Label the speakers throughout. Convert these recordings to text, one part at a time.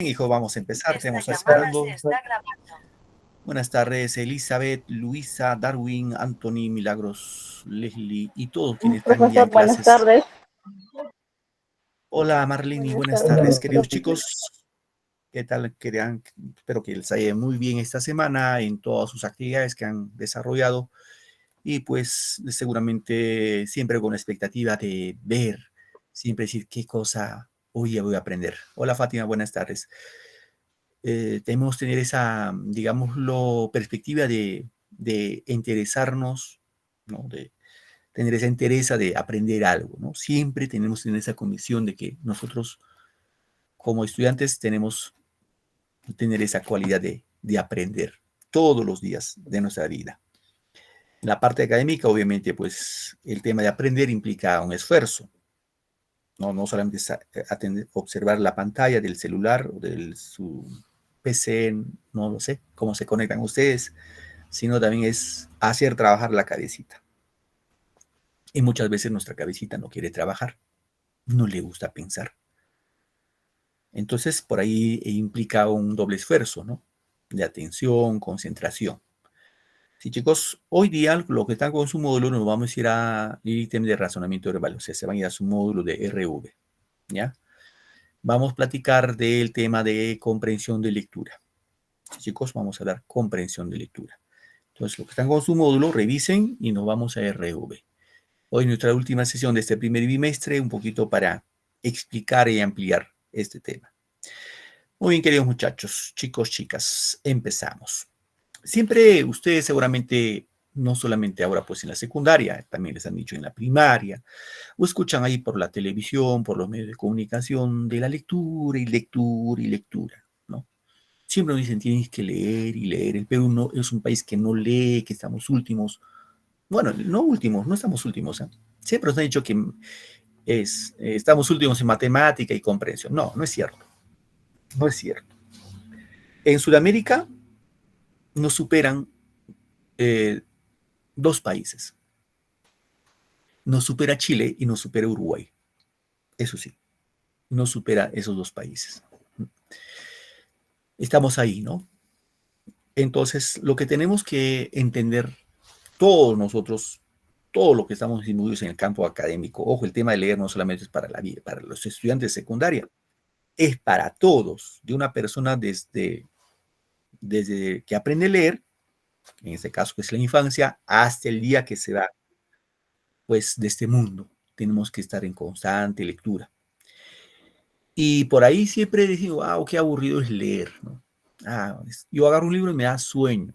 Speaker 1: Hijo, vamos a empezar, te hemos esperando. Buenas tardes, Elizabeth, Luisa, Darwin, Anthony, Milagros, Leslie y todos quienes están ya en
Speaker 2: Buenas
Speaker 1: clases.
Speaker 2: tardes.
Speaker 1: Hola, Marlene, buenas tardes, queridos chicos. ¿Qué tal? Espero que les haya muy bien esta semana en todas sus actividades que han desarrollado y pues seguramente siempre con la expectativa de ver, siempre decir qué cosa hoy ya voy a aprender. Hola, Fátima, buenas tardes. Debemos tener esa, digámoslo, perspectiva de interesarnos, ¿no? De tener esa interés de aprender algo, ¿no? Siempre tenemos que tener esa convicción de que nosotros, como estudiantes, tenemos que tener esa cualidad de aprender todos los días de nuestra vida. En la parte académica, obviamente, pues el tema de aprender implica un esfuerzo, ¿no? No solamente observar la pantalla del celular o de su PC, no lo sé, cómo se conectan ustedes, sino también es hacer trabajar la cabecita. Y muchas veces nuestra cabecita no quiere trabajar, no le gusta pensar. Entonces, por ahí implica un doble esfuerzo, ¿no? De atención, concentración. Sí, chicos, hoy día lo que están con su módulo nos vamos a ir al ítem de razonamiento verbal, o sea, se van a ir a su módulo de RV, ¿ya? Vamos a platicar del tema de comprensión de lectura. Chicos, vamos a dar comprensión de lectura. Entonces, los que están con su módulo, revisen y nos vamos a RV. Hoy nuestra última sesión de este primer bimestre, un poquito para explicar y ampliar este tema. Muy bien, queridos muchachos, chicos, chicas, empezamos. Siempre ustedes seguramente, no solamente ahora pues en la secundaria, también les han dicho en la primaria, o escuchan ahí por la televisión, por los medios de comunicación, de la lectura y lectura y lectura, ¿no? Siempre nos dicen, tienes que leer y leer. El Perú no, es un país que no lee, que estamos últimos. Bueno, no últimos, no estamos últimos. ¿Eh? Siempre nos han dicho que estamos últimos en matemática y comprensión. No, no es cierto. No es cierto. En Sudamérica nos superan dos países. Nos supera Chile y nos supera Uruguay. Eso sí, nos supera esos dos países. Estamos ahí, ¿no? Entonces, lo que tenemos que entender todos nosotros, todo lo que estamos inmiscuidos en el campo académico, ojo, el tema de leer no solamente es para la vida, para los estudiantes de secundaria, es para todos, de una persona desde que aprende a leer, en este caso que es la infancia, hasta el día que se va, pues, de este mundo. Tenemos que estar en constante lectura. Y por ahí siempre digo, wow, qué aburrido es leer, ¿no? Yo agarro un libro y me da sueño.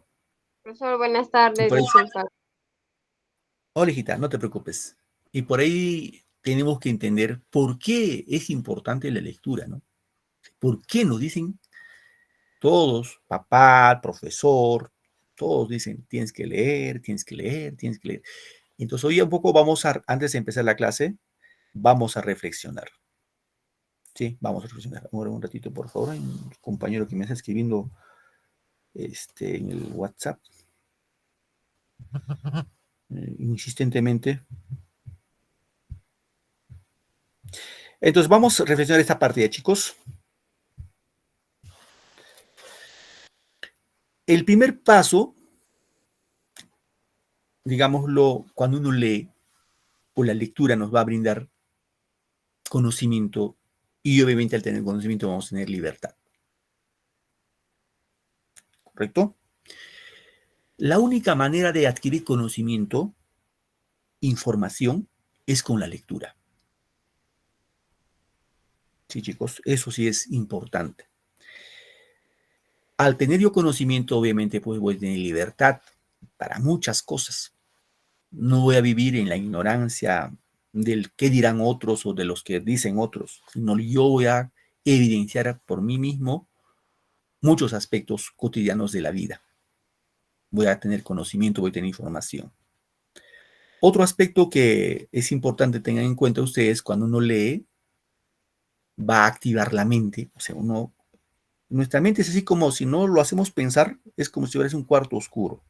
Speaker 2: Profesor, buenas tardes,
Speaker 1: Ahí,
Speaker 2: disculpa.
Speaker 1: hola, hijita, no te preocupes. Y por ahí tenemos que entender por qué es importante la lectura, ¿no? ¿Por qué nos dicen todos, papá, profesor, todos dicen, tienes que leer, tienes que leer, tienes que leer? Entonces hoy un poco antes de empezar la clase, vamos a reflexionar. Sí, vamos a reflexionar. Ahora un ratito, por favor. Hay un compañero que me está escribiendo en el WhatsApp insistentemente. Entonces vamos a reflexionar esta partida, chicos. El primer paso, digámoslo, cuando uno lee, o la lectura nos va a brindar conocimiento, y obviamente al tener conocimiento vamos a tener libertad. ¿Correcto? La única manera de adquirir conocimiento, información, es con la lectura. Sí, chicos, eso sí es importante. Al tener yo conocimiento, obviamente, pues voy a tener libertad para muchas cosas. No voy a vivir en la ignorancia del qué dirán otros o de los que dicen otros, sino yo voy a evidenciar por mí mismo muchos aspectos cotidianos de la vida. Voy a tener conocimiento, voy a tener información. Otro aspecto que es importante tener en cuenta ustedes cuando uno lee, va a activar la mente. O sea, nuestra mente es así como si no lo hacemos pensar, es como si fuera un cuarto oscuro.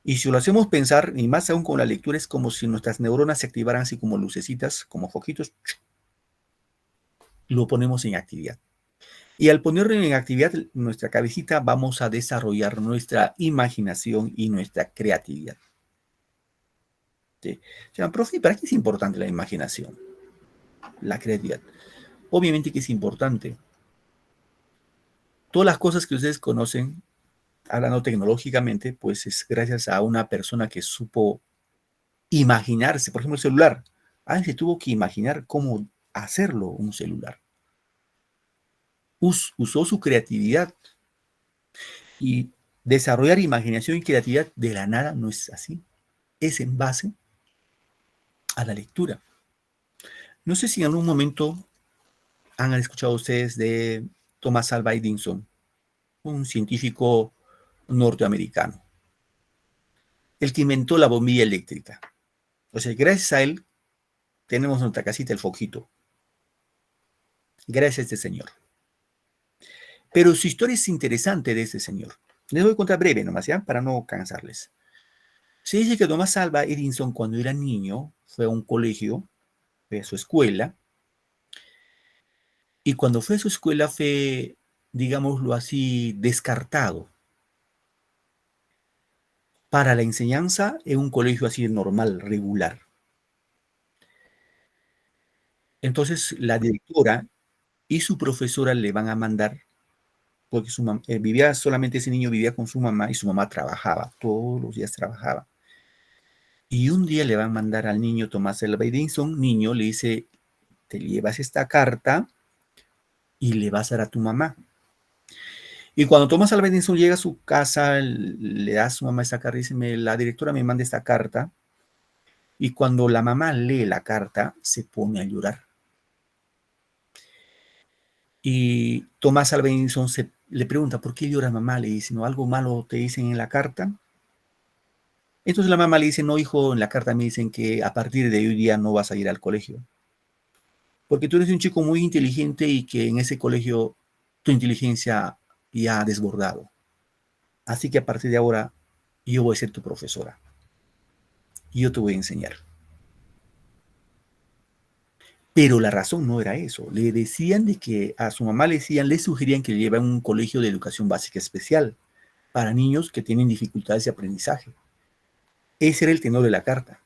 Speaker 1: Y si lo hacemos pensar, y más aún con la lectura, es como si nuestras neuronas se activaran así como lucecitas, como foquitos, lo ponemos en actividad. Y al poner en actividad nuestra cabecita, vamos a desarrollar nuestra imaginación y nuestra creatividad. ¿Sí? O sea, profe, ¿para qué es importante la imaginación? La creatividad. Obviamente que es importante. Todas las cosas que ustedes conocen, hablando tecnológicamente, pues es gracias a una persona que supo imaginarse. Por ejemplo, el celular. Alguien se tuvo que imaginar cómo hacerlo un celular. Usó su creatividad y desarrollar imaginación y creatividad de la nada no es así. Es en base a la lectura. No sé si en algún momento han escuchado ustedes de Thomas Alva Edison, un científico norteamericano, el que inventó la bombilla eléctrica. O sea, gracias a él tenemos nuestra casita, el foquito. Gracias a este señor. Pero su historia es interesante de este señor. Les voy a contar breve nomás, ¿ya? Para no cansarles. Se dice que Thomas Alva Edison, cuando era niño, fue a un colegio, fue a su escuela, y cuando fue a su escuela fue, digámoslo así, descartado para la enseñanza en un colegio así normal, regular. Entonces, la directora y su profesora le van a mandar, porque vivía solamente ese niño, vivía con su mamá y su mamá trabajaba, todos los días trabajaba. Y un día le van a mandar al niño Tomás Alva Edison, niño, le dice, te llevas esta carta y le vas a dar a tu mamá. Y cuando Tomás Alva Edison llega a su casa, le da a su mamá esta carta y dice, la directora me manda esta carta. Y cuando la mamá lee la carta, se pone a llorar. Y Tomás Alva Edison le pregunta, ¿por qué llora mamá? Le dice, ¿no algo malo te dicen en la carta? Entonces la mamá le dice, no, hijo, en la carta me dicen que a partir de hoy día no vas a ir al colegio. Porque tú eres un chico muy inteligente y que en ese colegio tu inteligencia ya ha desbordado. Así que a partir de ahora yo voy a ser tu profesora. Y yo te voy a enseñar. Pero la razón no era eso. Le decían de que a su mamá le sugerían que le lleve a un colegio de educación básica especial para niños que tienen dificultades de aprendizaje. Ese era el tenor de la carta.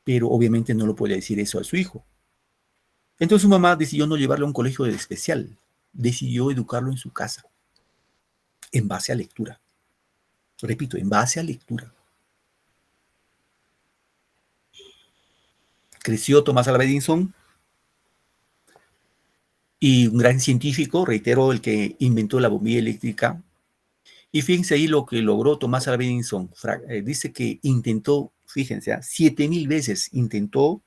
Speaker 1: Pero obviamente no lo puede decir eso a su hijo. Entonces su mamá decidió no llevarlo a un colegio de especial. Decidió educarlo en su casa, en base a lectura. Repito, en base a lectura. Creció Thomas Alva Edison y un gran científico, reitero, el que inventó la bombilla eléctrica. Y fíjense ahí lo que logró Thomas Alva Edison. Dice que intentó, fíjense, 7,000 veces intentó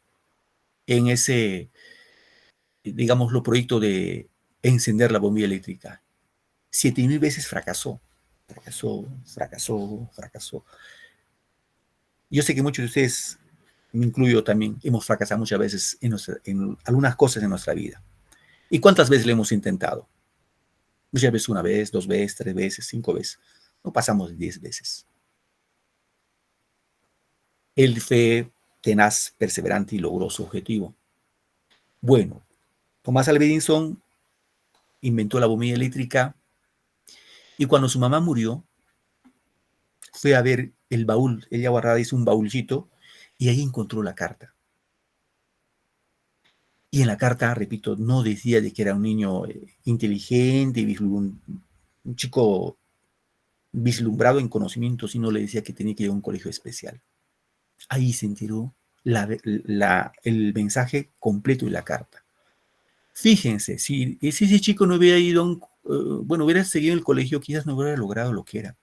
Speaker 1: en ese, digámoslo, proyecto de encender la bombilla eléctrica. 7,000 veces fracasó. Fracasó, fracasó, fracasó. Yo sé que muchos de ustedes, me incluyo también, hemos fracasado muchas veces en algunas cosas en nuestra vida. ¿Y cuántas veces lo hemos intentado? Muchas veces una vez, 2 veces, 3 veces, 5 veces. No pasamos de 10 veces. Él fue tenaz, perseverante y logró su objetivo. Bueno, Thomas Alva Edison inventó la bombilla eléctrica y cuando su mamá murió, fue a ver el baúl. Ella guardaba, hizo un baúlcito y ahí encontró la carta. Y en la carta, repito, no decía de que era un niño inteligente, un chico vislumbrado en conocimiento, sino le decía que tenía que ir a un colegio especial. Ahí se enteró el mensaje completo de la carta. Fíjense, si ese chico no hubiera ido, bueno, hubiera seguido en el colegio, quizás no hubiera logrado lo que era.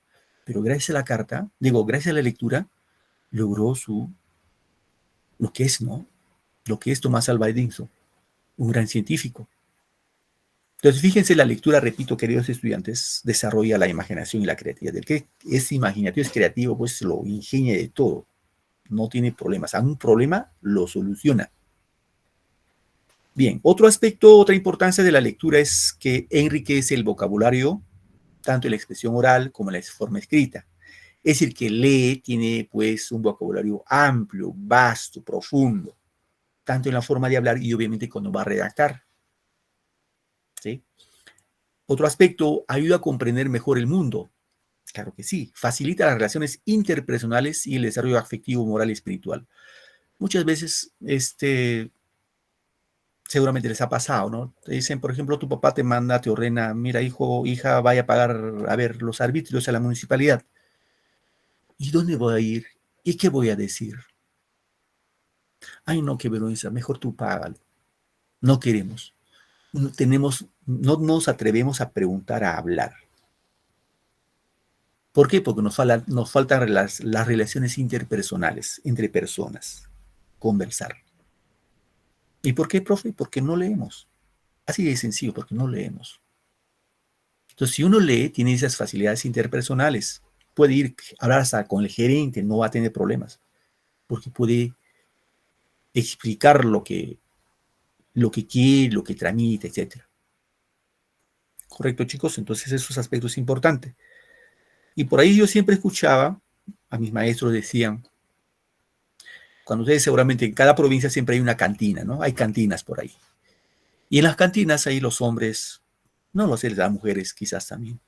Speaker 1: Pero gracias a la carta, gracias a la lectura, logró lo que es, ¿no? Lo que es Tomás Alva Edison, un gran científico. Entonces, fíjense, la lectura, repito, queridos estudiantes, desarrolla la imaginación y la creatividad. El que es imaginativo, es creativo, pues lo ingenia de todo. No tiene problemas. A un problema lo soluciona. Bien, otro aspecto, otra importancia de la lectura es que enriquece el vocabulario, tanto en la expresión oral como en la forma escrita. Es decir, que lee, tiene pues un vocabulario amplio, vasto, profundo, tanto en la forma de hablar y obviamente cuando va a redactar. ¿Sí? Otro aspecto, ayuda a comprender mejor el mundo. Claro que sí. Facilita las relaciones interpersonales y el desarrollo afectivo, moral y espiritual. Muchas veces, seguramente les ha pasado, ¿no? Te dicen, por ejemplo, tu papá te manda, te ordena, mira, hijo, hija, vaya a pagar, a ver, los arbitrios a la municipalidad. ¿Y dónde voy a ir? ¿Y qué voy a decir? Ay, no, qué vergüenza, mejor tú págalo. No queremos. No nos atrevemos a preguntar, a hablar. ¿Por qué? Porque nos faltan las relaciones interpersonales, entre personas, conversar. ¿Y por qué, profe? Porque no leemos. Así de sencillo, porque no leemos. Entonces, si uno lee, tiene esas facilidades interpersonales. Puede ir a hablar hasta con el gerente, no va a tener problemas, porque puede explicar lo que quiere, lo que tramita, etc. ¿Correcto, chicos? Entonces, esos aspectos importantes. Y por ahí yo siempre escuchaba, a mis maestros decían, cuando ustedes seguramente en cada provincia siempre hay una cantina, ¿no? Hay cantinas por ahí. Y en las cantinas ahí los hombres, no lo sé, las mujeres quizás también,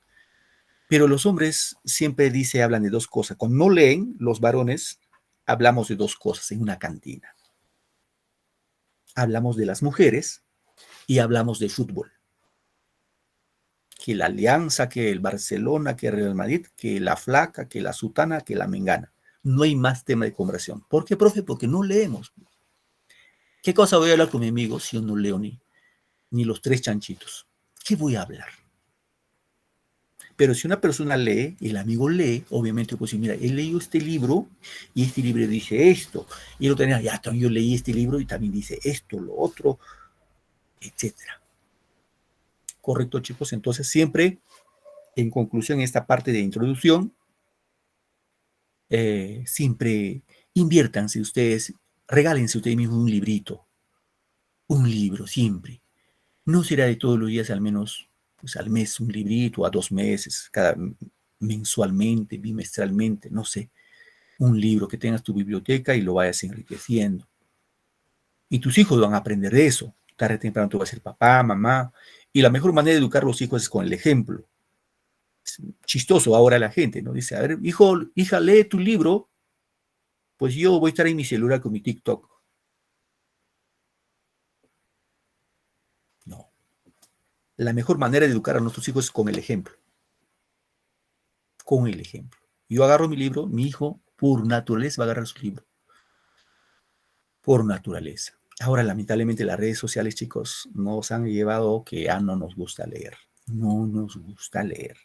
Speaker 1: pero los hombres siempre hablan de dos cosas. Cuando no leen, los varones, hablamos de dos cosas en una cantina. Hablamos de las mujeres y hablamos de fútbol. Que la Alianza, que el Barcelona, que el Real Madrid, que la Flaca, que la Sutana, que la Mengana. No hay más tema de conversación. ¿Por qué, profe? Porque no leemos. ¿Qué cosa voy a hablar con mi amigo si yo no leo ni los tres chanchitos? ¿Qué voy a hablar? Pero si una persona lee, el amigo lee, obviamente, pues mira, he leído este libro y este libro dice esto. Y lo tenía, ya también yo leí este libro y también dice esto, lo otro, etcétera. Correcto, chicos. Entonces, siempre, en conclusión, esta parte de introducción, siempre inviértanse ustedes, regálense ustedes mismos un libro, siempre. No será de todos los días, al menos pues, al mes un librito, a 2 meses, mensualmente, bimestralmente, no sé, un libro que tengas tu biblioteca y lo vayas enriqueciendo. Y tus hijos van a aprender de eso. Tarde o temprano tú vas a ser papá, mamá. Y la mejor manera de educar a los hijos es con el ejemplo. Es chistoso ahora la gente, ¿no? Dice, a ver, hijo, hija, lee tu libro, pues yo voy a estar en mi celular con mi TikTok. No. La mejor manera de educar a nuestros hijos es con el ejemplo. Con el ejemplo. Yo agarro mi libro, mi hijo por naturaleza va a agarrar su libro. Por naturaleza. Ahora, lamentablemente, las redes sociales, chicos, nos han llevado que ya no nos gusta leer. No nos gusta leer.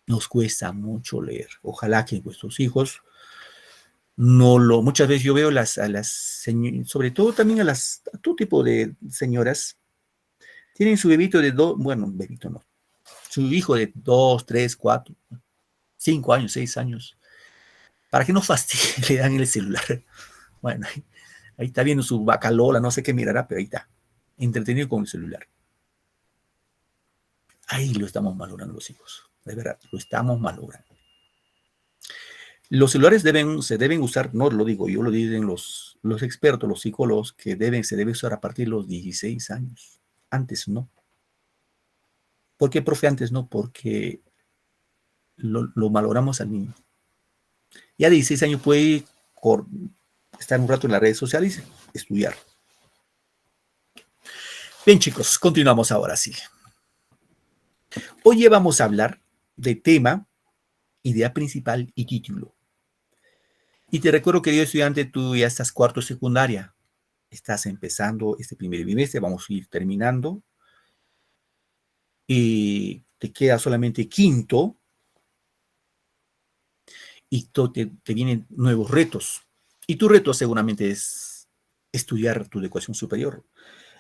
Speaker 1: Nos cuesta mucho leer. Ojalá que vuestros hijos no lo... Muchas veces yo veo sobre todo también a todo tipo de señoras, tienen su bebito de bebito no, su hijo de 2, 3, 4, 5 años, 6 años. Para que no fastidie, le dan el celular. Bueno, ahí está viendo su bacalola, no sé qué mirará, pero ahí está, entretenido con el celular. Ahí lo estamos malogrando los hijos, de verdad, lo estamos malogrando. Los celulares se deben usar, no lo digo yo, lo dicen los expertos, los psicólogos, que se debe usar a partir de los 16 años. Antes no. ¿Por qué, profe, antes no? Porque lo malogramos al niño. Ya de 16 años puede estar un rato en las redes sociales y estudiar. Bien, chicos, continuamos ahora sí. Hoy vamos a hablar de tema, idea principal y título. Y te recuerdo, querido estudiante, tú ya estás cuarto secundaria. Estás empezando este primer bimestre, vamos a ir terminando. Y te queda solamente quinto. Y te vienen nuevos retos. Y tu reto seguramente es estudiar tu educación superior.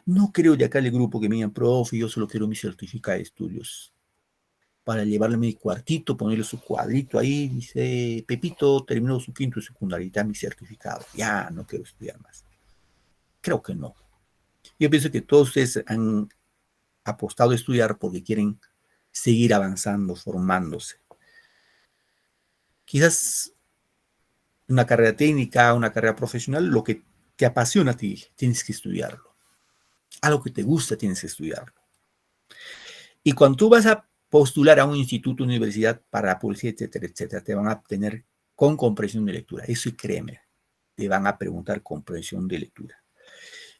Speaker 1: No creo de acá el grupo que me digan, profe, yo solo quiero mi certificado de estudios. Para llevarle mi cuartito, ponerle su cuadrito ahí, dice, Pepito terminó su quinto secundario y está mi certificado. Ya no quiero estudiar más. Creo que no. Yo pienso que todos ustedes han apostado a estudiar porque quieren seguir avanzando, formándose. Quizás una carrera técnica, una carrera profesional, lo que te apasiona a ti, tienes que estudiarlo. Algo que te gusta, tienes que estudiarlo. Y cuando tú vas a postular a un instituto, universidad para la publicidad, etcétera, etcétera, te van a tener con comprensión de lectura. Eso y créeme, te van a preguntar comprensión de lectura.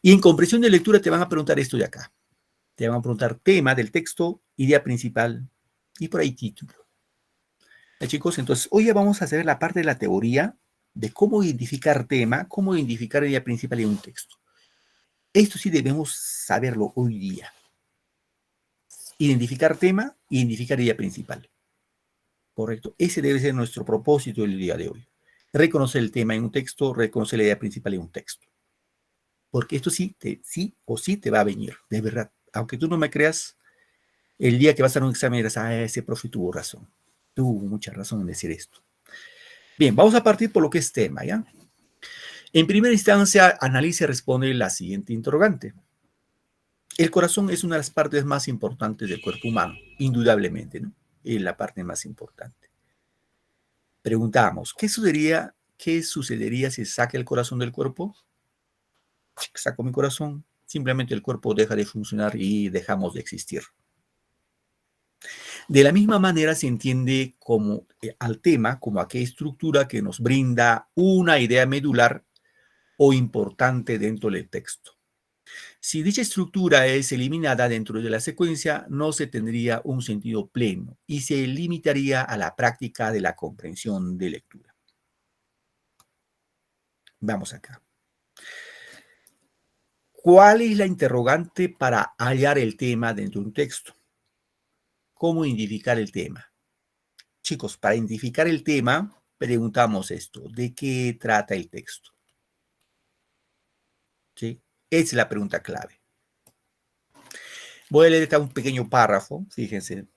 Speaker 1: Y en comprensión de lectura te van a preguntar esto de acá. Te van a preguntar tema del texto, idea principal y por ahí título. Chicos, entonces hoy ya vamos a hacer la parte de la teoría de cómo identificar tema, cómo identificar idea principal en un texto. Esto sí debemos saberlo hoy día. Identificar tema, identificar idea principal. Correcto. Ese debe ser nuestro propósito el día de hoy. Reconocer el tema en un texto, reconocer la idea principal en un texto. Porque esto sí o sí te va a venir, de verdad. Aunque tú no me creas, el día que vas a dar un examen dirás, ese profe tuvo razón. Tuvo mucha razón en decir esto. Bien, vamos a partir por lo que es tema, ¿ya? En primera instancia, analiza y responde la siguiente interrogante. El corazón es una de las partes más importantes del cuerpo humano, indudablemente, ¿no? Es la parte más importante. Preguntamos, ¿qué sucedería si saca el corazón del cuerpo? Saco mi corazón, simplemente el cuerpo deja de funcionar y dejamos de existir. De la misma manera se entiende como al tema como aquella estructura que nos brinda una idea medular o importante dentro del texto. Si dicha estructura es eliminada dentro de la secuencia, no se tendría un sentido pleno y se limitaría a la práctica de la comprensión de lectura. Vamos acá. ¿Cuál es la interrogante para hallar el tema dentro de un texto? ¿Cómo identificar el tema? Chicos, para identificar el tema, preguntamos esto. ¿De qué trata el texto? ¿Sí? Esa es la pregunta clave. Voy a leer acá un pequeño párrafo, fíjense.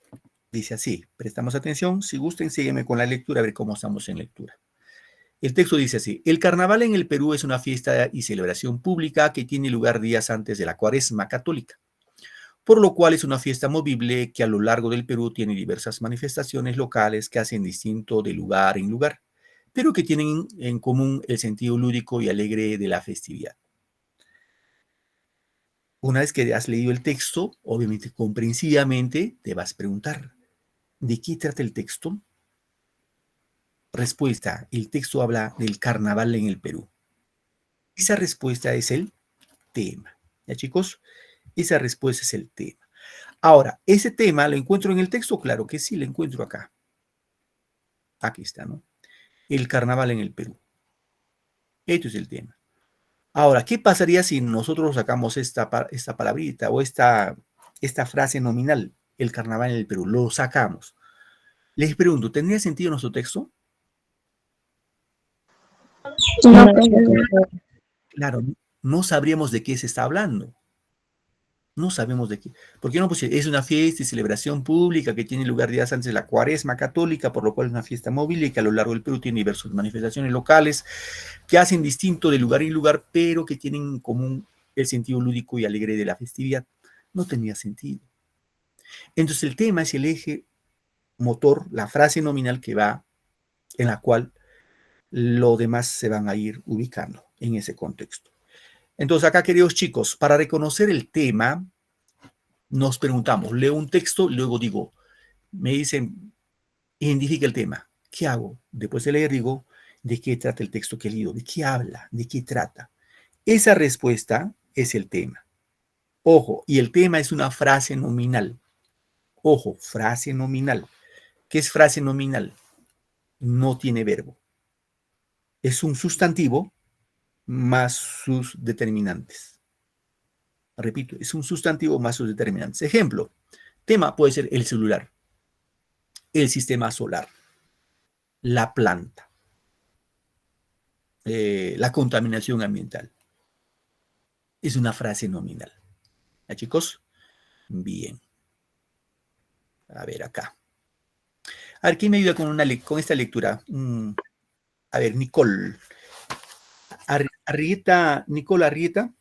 Speaker 1: Dice así, prestamos atención. Si gusten, sígueme con la lectura, a ver cómo estamos en lectura. El texto dice así, el carnaval en el Perú es una fiesta y celebración pública que tiene lugar días antes de la Cuaresma católica, por lo cual es una fiesta movible que a lo largo del Perú tiene diversas manifestaciones locales que hacen distinto de lugar en lugar, pero que tienen en común el sentido lúdico y alegre de la festividad. Una vez que has leído el texto, obviamente comprensivamente te vas a preguntar, ¿de qué trata el texto? Respuesta, el texto habla del carnaval en el Perú. Esa respuesta es el tema. ¿Ya, chicos? Esa respuesta es el tema. Ahora, ¿ese tema lo encuentro en el texto? Claro que sí, lo encuentro acá. Aquí está, ¿no? El carnaval en el Perú. Esto es el tema. Ahora, ¿qué pasaría si nosotros sacamos esta palabrita o esta frase nominal, el carnaval en el Perú? Lo sacamos. Les pregunto, ¿tendría sentido nuestro texto?
Speaker 3: No,
Speaker 1: Claro, no sabríamos de qué se está hablando. No sabemos de qué. ¿Por qué no? Pues es una fiesta y celebración pública que tiene lugar días antes de la Cuaresma católica, por lo cual es una fiesta móvil y que a lo largo del Perú tiene diversas manifestaciones locales que hacen distinto de lugar en lugar, pero que tienen en común el sentido lúdico y alegre de la festividad. No tenía sentido. Entonces el tema es el eje motor, la frase nominal que va, en la cual lo demás se van a ir ubicando en ese contexto. Entonces acá, queridos chicos, para reconocer el tema, nos preguntamos, leo un texto, luego digo, me dicen, identifica el tema. ¿Qué hago? Después de leer digo, ¿de qué trata el texto que he leído? ¿De qué habla? ¿De qué trata? Esa respuesta es el tema. Ojo, y el tema es una frase nominal. Ojo, frase nominal. ¿Qué es frase nominal? No tiene verbo. Es un sustantivo más sus determinantes. Repito, es un sustantivo más sus determinantes. Ejemplo, tema puede ser el celular, el sistema solar, la planta, la contaminación ambiental. Es una frase nominal. ¿Ya, chicos? Bien. A ver acá. A ver, ¿quién me ayuda con esta lectura? A ver, Nicole. Arrieta, Nicole Arrieta.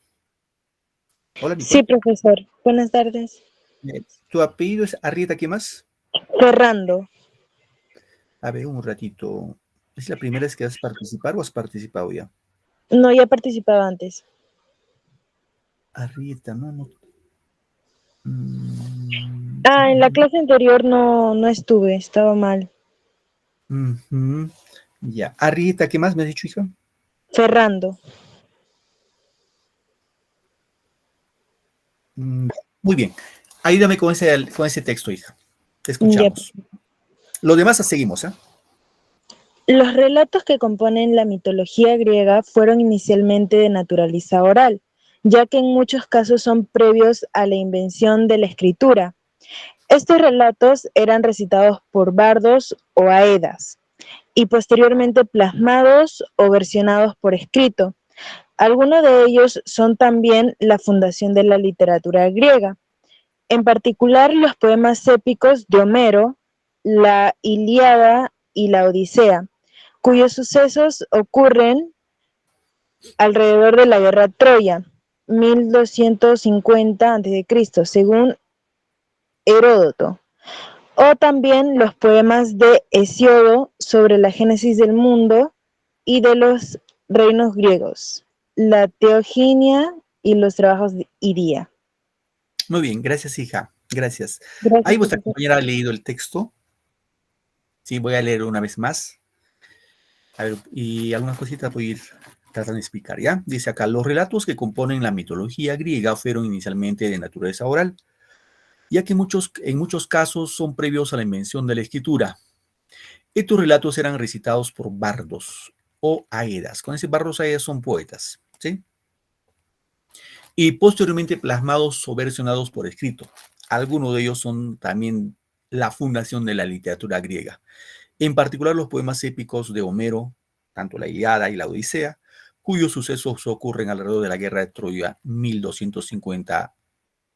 Speaker 1: Hola,
Speaker 3: sí,
Speaker 1: Nicole.
Speaker 3: profesor. Buenas tardes.
Speaker 1: ¿Tu apellido es Arrieta? ¿Qué más?
Speaker 3: Ferrando.
Speaker 1: A ver, un ratito. ¿Es la primera vez que vas a participar o has participado ya?
Speaker 3: No, ya participaba antes.
Speaker 1: Arrieta, no.
Speaker 3: En la clase anterior no estuve, estaba mal.
Speaker 1: Ujú. Ya. Arrieta, ¿qué más me has dicho, hija?
Speaker 3: Ferrando.
Speaker 1: Mm, Muy bien. Ayúdame con ese texto, hija. Te
Speaker 3: Ya.
Speaker 1: escuchamos. Lo demás seguimos, ¿eh?
Speaker 3: Los relatos que componen la mitología griega fueron inicialmente de naturaleza oral, ya que en muchos casos son previos a la invención de la escritura. Estos relatos eran recitados por bardos o aedas y posteriormente plasmados o versionados por escrito. Algunos de ellos son también la fundación de la literatura griega, en particular los poemas épicos de Homero, la Ilíada y la Odisea, cuyos sucesos ocurren alrededor de la guerra Troya, 1250 a.C., según Heródoto, o también los poemas de Hesíodo sobre la génesis del mundo y de los reinos griegos, la Teogonía y los trabajos de Iría.
Speaker 1: Muy bien, gracias, hija. Gracias. Ahí
Speaker 3: Gracias,
Speaker 1: vuestra
Speaker 3: profesor.
Speaker 1: compañera ha leído el texto. Sí, voy a leer una vez más. A ver, y algunas cositas voy a ir tratando de explicar, ¿ya? Dice acá, los relatos que componen la mitología griega fueron inicialmente de naturaleza oral, ya que en muchos casos son previos a la invención de la escritura. Estos relatos eran recitados por bardos o aedas. Con ese bardos aedas son poetas, ¿sí? Y posteriormente plasmados o versionados por escrito. Algunos de ellos son también la fundación de la literatura griega. En particular los poemas épicos de Homero, tanto la Ilíada y la Odisea, cuyos sucesos ocurren alrededor de la guerra de Troya 1250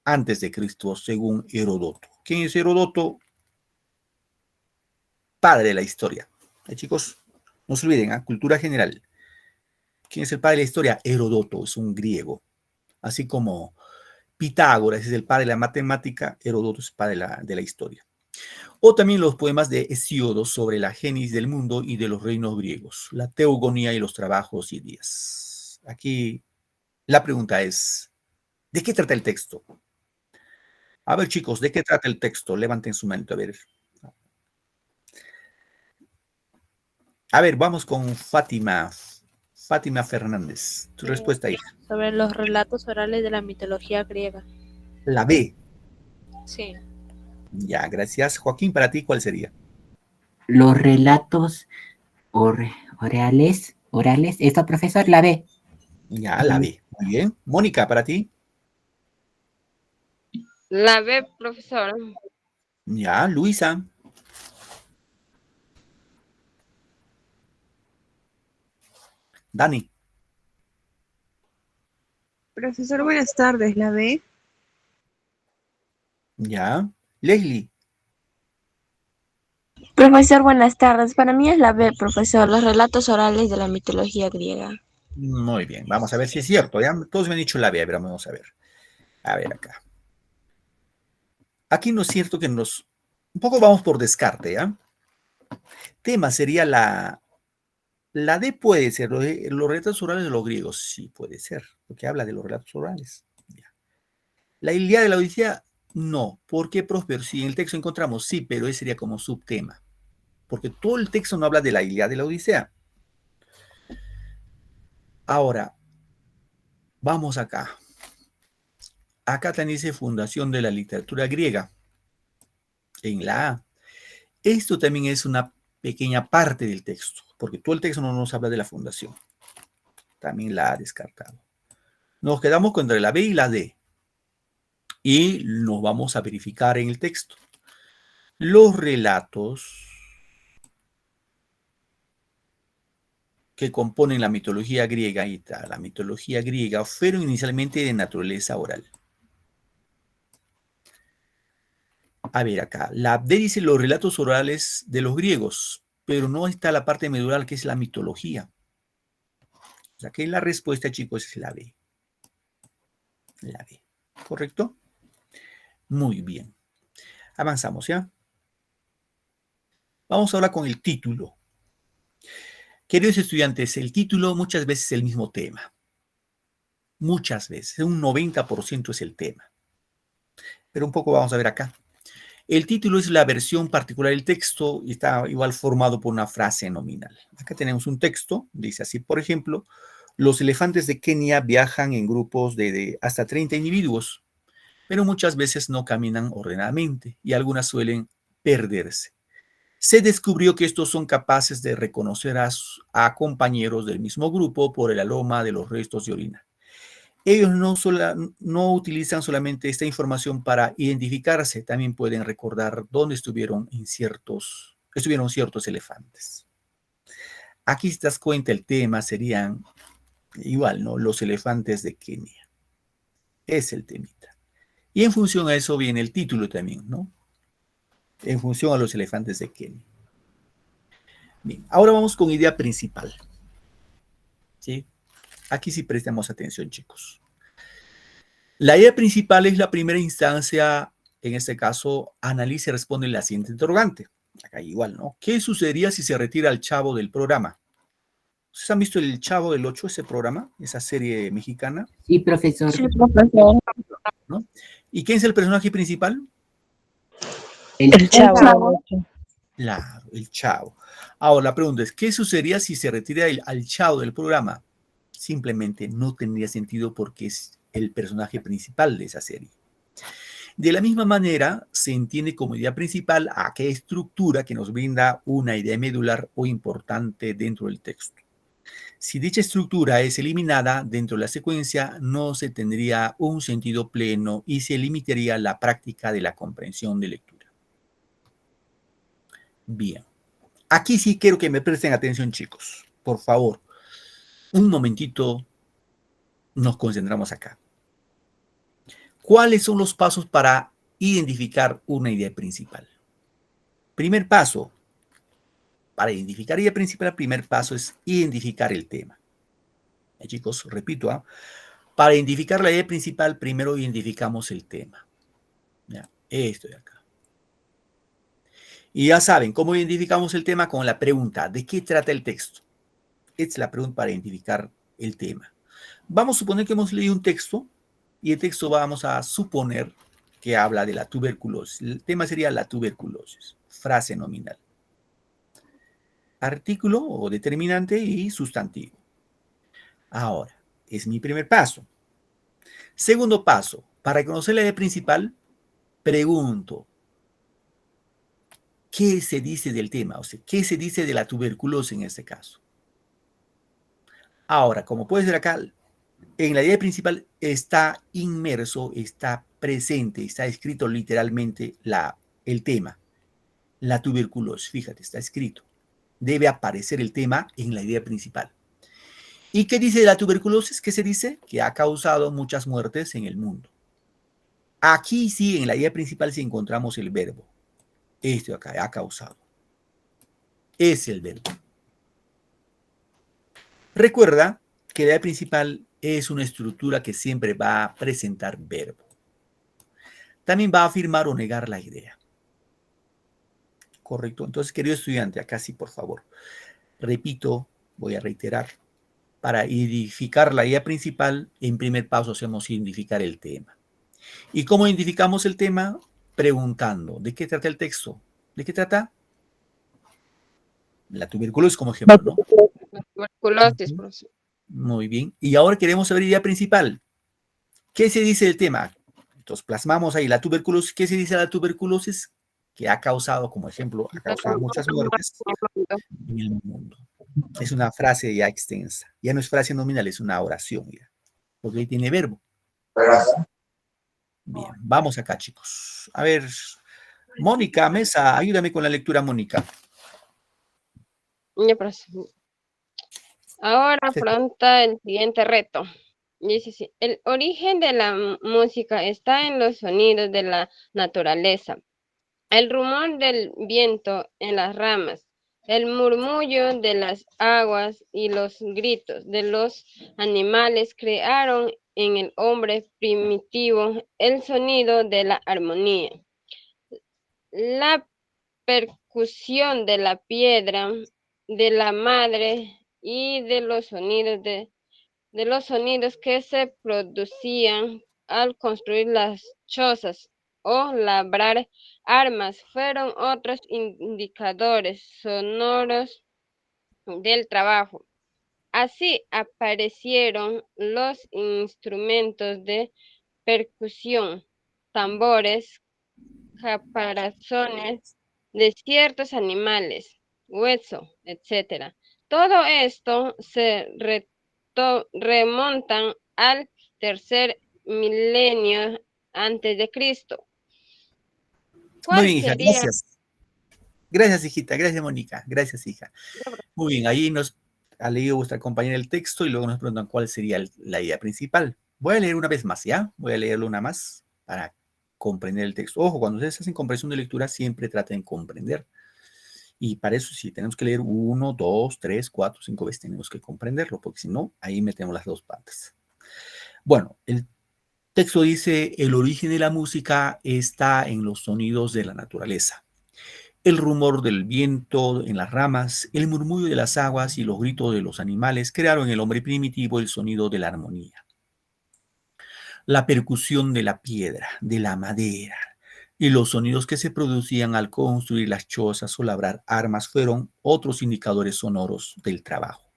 Speaker 1: a.C., según Heródoto. ¿Quién es Heródoto? Padre de la historia. Chicos, no se olviden, cultura general. ¿Quién es el padre de la historia? Heródoto, es un griego. Así como Pitágoras es el padre de la matemática, Heródoto es el padre de la historia. O también los poemas de Hesíodo sobre la génesis del mundo y de los reinos griegos, la teogonía y los trabajos y días. Aquí la pregunta es, ¿de qué trata el texto? A ver, chicos, ¿de qué trata el texto? Levanten su mano, a ver. A ver, vamos con Fátima. Fátima Fernández. Tu respuesta, hija.
Speaker 4: Sobre los relatos orales de la mitología griega.
Speaker 1: La B.
Speaker 4: Sí.
Speaker 1: Ya, gracias. Joaquín, para ti, ¿cuál sería?
Speaker 5: Los relatos orales, ¿esto, profesor? La B.
Speaker 1: Ya, la B. Muy bien. Mónica, para ti.
Speaker 2: La B, profesor.
Speaker 1: Ya, Luisa. Dani.
Speaker 6: Profesor, buenas tardes, ¿la ve?
Speaker 1: Ya. Leslie.
Speaker 7: Profesor, buenas tardes. Para mí es la B, profesor, los relatos orales de la mitología griega.
Speaker 1: Muy bien. Vamos a ver si es cierto. ¿Ya? Todos me han dicho la B. A ver, vamos a ver. A ver acá. Aquí no es cierto que nos... Un poco vamos por descarte, ¿ya? Tema sería la D puede ser. Los relatos orales de los griegos. Sí, puede ser. Porque habla de los relatos orales. Ya. La Ilíada de la Odisea, no. ¿Por qué, Próspero? Si en el texto encontramos sí, pero ese sería como subtema. Porque todo el texto no habla de la Ilíada de la Odisea. Ahora, vamos acá. Acá también dice fundación de la literatura griega. En la A. Esto también es una pequeña parte del texto, porque todo el texto no nos habla de la fundación. También la ha descartado. Nos quedamos con entre la B y la D. Y nos vamos a verificar en el texto. Los relatos que componen la mitología griega fueron inicialmente de naturaleza oral. A ver acá, la D dice los relatos orales de los griegos, pero no está la parte medular que es la mitología. O sea que la respuesta, chicos, es la B. La B. ¿Correcto? Muy bien. Avanzamos, ¿ya? Vamos ahora con el título. Queridos estudiantes, el título muchas veces es el mismo tema. Muchas veces, un 90% es el tema. Pero un poco vamos a ver acá. El título es la versión particular del texto y está igual formado por una frase nominal. Acá tenemos un texto, dice así, por ejemplo, los elefantes de Kenia viajan en grupos de hasta 30 individuos, pero muchas veces no caminan ordenadamente y algunas suelen perderse. Se descubrió que estos son capaces de reconocer a compañeros del mismo grupo por el aroma de los restos de orina. Ellos no utilizan solamente esta información para identificarse, también pueden recordar dónde estuvieron ciertos elefantes. Aquí, si te das cuenta, el tema serían igual, ¿no? Los elefantes de Kenia. Es el temita. Y en función a eso viene el título también, ¿no? En función a los elefantes de Kenia. Bien, ahora vamos con idea principal. ¿Sí? Aquí sí prestamos atención, chicos. La idea principal es la primera instancia, en este caso, analiza y responde la siguiente interrogante. Acá igual, ¿no? ¿Qué sucedería si se retira al Chavo del programa? ¿Ustedes han visto el Chavo del 8, ese programa, esa serie mexicana?
Speaker 5: Sí, profesor.
Speaker 7: Sí, profesor.
Speaker 1: ¿No? ¿Y quién es el personaje principal?
Speaker 3: El Chavo.
Speaker 1: Claro, el Chavo. Ahora, la pregunta es, ¿qué sucedería si se retira al Chavo del programa? Simplemente no tendría sentido porque es el personaje principal de esa serie. De la misma manera, se entiende como idea principal a aquella estructura que nos brinda una idea medular o importante dentro del texto. Si dicha estructura es eliminada dentro de la secuencia, no se tendría un sentido pleno y se limitaría la práctica de la comprensión de lectura. Bien. Aquí sí quiero que me presten atención, chicos. Por favor, un momentito, nos concentramos acá. ¿Cuáles son los pasos para identificar una idea principal? Primer paso, para identificar idea principal, el primer paso es identificar el tema. Chicos, repito, para identificar la idea principal, primero identificamos el tema. ¿Ya? Esto de acá. Y ya saben, ¿cómo identificamos el tema? Con la pregunta, ¿de qué trata el texto? Esta es la pregunta para identificar el tema. Vamos a suponer que hemos leído un texto y el texto vamos a suponer que habla de la tuberculosis. El tema sería la tuberculosis, frase nominal. Artículo o determinante y sustantivo. Ahora, es mi primer paso. Segundo paso, para conocer la idea principal, pregunto, ¿qué se dice del tema? O sea, ¿qué se dice de la tuberculosis en este caso? Ahora, como puedes ver acá, en la idea principal está inmerso, está presente, está escrito literalmente el tema, la tuberculosis. Fíjate, está escrito. Debe aparecer el tema en la idea principal. ¿Y qué dice de la tuberculosis? ¿Qué se dice? Que ha causado muchas muertes en el mundo. Aquí sí, en la idea principal sí encontramos el verbo. Este de acá, ha causado. Es el verbo. Recuerda que la idea principal es una estructura que siempre va a presentar verbo. También va a afirmar o negar la idea. Correcto. Entonces, querido estudiante, acá sí, por favor. Repito, voy a reiterar. Para identificar la idea principal, en primer paso hacemos identificar el tema. ¿Y cómo identificamos el tema? Preguntando, ¿de qué trata el texto? ¿De qué trata? La tuberculosis como ejemplo, ¿no?
Speaker 2: La tuberculosis, profesor.
Speaker 1: Muy bien. Y ahora queremos saber la idea principal. ¿Qué se dice del tema? Entonces plasmamos ahí la tuberculosis. ¿Qué se dice de la tuberculosis? Que ha causado, como ejemplo, ha causado muchas muertes en el mundo. Es una frase ya extensa. Ya no es frase nominal, es una oración ya. Porque ahí tiene verbo. Bien, vamos acá, chicos. A ver, Mónica Mesa, ayúdame con la lectura, Mónica.
Speaker 2: Ya, profesor. Ahora afronta el siguiente reto. Dice así, el origen de la música está en los sonidos de la naturaleza. El rumor del viento en las ramas, el murmullo de las aguas y los gritos de los animales crearon en el hombre primitivo el sonido de la armonía. La percusión de la piedra, de la madre y de los sonidos que se producían al construir las chozas o labrar armas fueron otros indicadores sonoros del trabajo. Así aparecieron los instrumentos de percusión, tambores, caparazones de ciertos animales, hueso, etc. Todo esto se remontan al tercer milenio antes de Cristo.
Speaker 1: Muy
Speaker 2: ¿Cuál
Speaker 1: bien, hija,
Speaker 2: sería?
Speaker 1: gracias. Gracias, hijita. Gracias, Mónica. Gracias, hija. Muy bien, ahí nos ha leído vuestra compañera el texto y luego nos preguntan cuál sería la idea principal. Voy a leer una vez más, ¿ya? Voy a leerlo una más para comprender el texto. Ojo, cuando ustedes hacen comprensión de lectura, siempre traten de comprender. Y para eso sí, tenemos que leer 1, 2, 3, 4, 5 veces. Tenemos que comprenderlo, porque si no, ahí metemos las dos patas. Bueno, el texto dice, el origen de la música está en los sonidos de la naturaleza. El rumor del viento en las ramas, el murmullo de las aguas y los gritos de los animales crearon en el hombre primitivo el sonido de la armonía. La percusión de la piedra, de la madera y los sonidos que se producían al construir las chozas o labrar armas fueron otros indicadores sonoros del trabajo.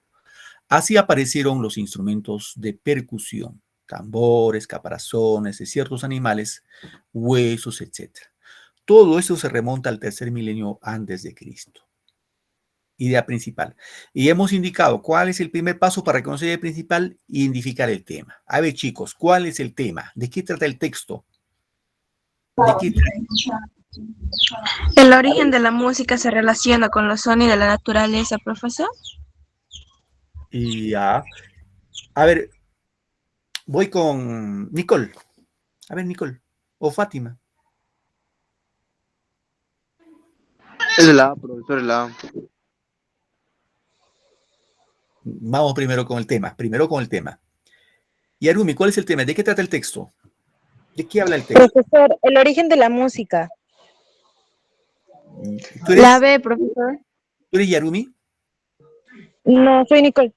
Speaker 1: Así aparecieron los instrumentos de percusión, tambores, caparazones de ciertos animales, huesos, etc. Todo eso se remonta al tercer milenio antes de Cristo. Idea principal. Y hemos indicado cuál es el primer paso para reconocer la idea principal y identificar el tema. A ver, chicos, ¿cuál es el tema? ¿De qué trata el texto? ¿De qué trata?
Speaker 7: ¿El origen de la música se relaciona con los sonidos de la naturaleza, profesor?
Speaker 1: Ya. A ver, voy con Nicole. A ver, Nicole. O Fátima.
Speaker 8: Es la A, profesor, la A.
Speaker 1: Vamos primero con el tema. Y Arumi, ¿cuál es el tema? ¿De qué trata el texto? ¿De qué habla el texto?
Speaker 3: Profesor, el origen de la música.
Speaker 1: ¿Tú eres,
Speaker 7: La B, profesor.
Speaker 1: ¿tú eres Yarumi?
Speaker 3: No, soy Nicole.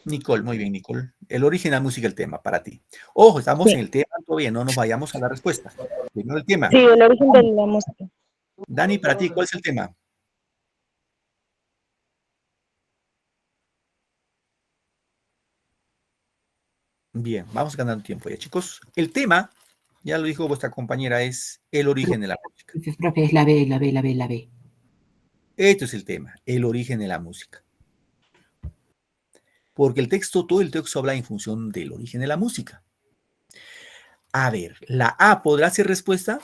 Speaker 1: Nicole, muy bien, Nicole. El origen de la música, el tema para ti. Ojo, estamos
Speaker 3: Sí.
Speaker 1: en el tema todavía, no nos vayamos a la respuesta. Primero el tema.
Speaker 3: Sí, el origen de la música.
Speaker 1: Dani, para ti, ¿cuál es el tema? Bien, vamos ganando tiempo ya, chicos. El tema, ya lo dijo vuestra compañera, es el origen de la música.
Speaker 5: Profe, es la B, la B, la B, la B.
Speaker 1: Esto es el tema, el origen de la música. Porque el texto, todo el texto habla en función del origen de la música. A ver, ¿la A podrá ser respuesta?